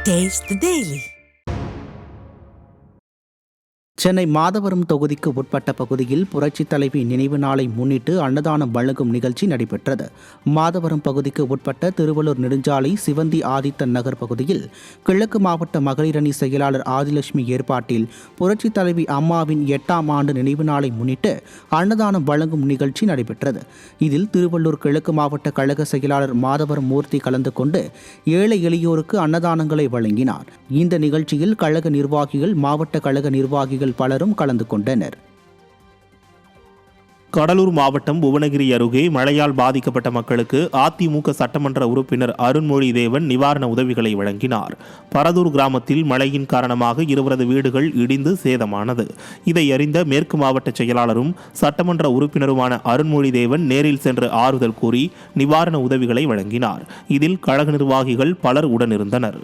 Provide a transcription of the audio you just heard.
Taste the Daily. Chennai Madhavaram தொகுதிக்கு உட்பட்ட பகுதியில் புரட்சித் தலைவி நினைவு நாளை முன்னிட்டு அன்னதானம் வழங்கும் நிகழ்ச்சி நடைபெற்றது. மாதவரம் பகுதிக்கு உட்பட்ட திருவள்ளூர் நெடுஞ்சாலை சிவந்தி ஆதித்தன் நகர் பகுதியில் கிழக்கு மாவட்ட மகளிரணி செயலாளர் ஆதிலட்சுமி ஏற்பாட்டில் புரட்சித் தலைவி அம்மாவின் 8ஆம் ஆண்டு நினைவு நாளை முன்னிட்டு அன்னதானம் வழங்கும் நிகழ்ச்சி நடைபெற்றது. இதில் திருவள்ளூர் கிழக்கு மாவட்ட கழக செயலாளர் மாதவரம் மூர்த்தி கலந்து கொண்டு ஏழை எளியோருக்கு அன்னதானங்களை வழங்கினார். இந்த நிகழ்ச்சியில் கழக நிர்வாகிகள், மாவட்ட கழக நிர்வாகிகள் பலரும் கலந்து கொண்டனர். கடலூர் மாவட்டம் புவனகிரி அருகே மழையால் பாதிக்கப்பட்ட மக்களுக்கு அதிமுக சட்டமன்ற உறுப்பினர் அருண்மொழி தேவன் நிவாரண உதவிகளை வழங்கினார். பரதூர் கிராமத்தில் மழையின் காரணமாக 20 வீடுகள் இடிந்து சேதமானது. இதை அறிந்த மேற்கு மாவட்ட செயலாளரும் சட்டமன்ற உறுப்பினருமான அருண்மொழி தேவன் நேரில் சென்று ஆறுதல் கூறி நிவாரண உதவிகளை வழங்கினார். இதில் கழக நிர்வாகிகள் பலர் உடனிருந்தனர்.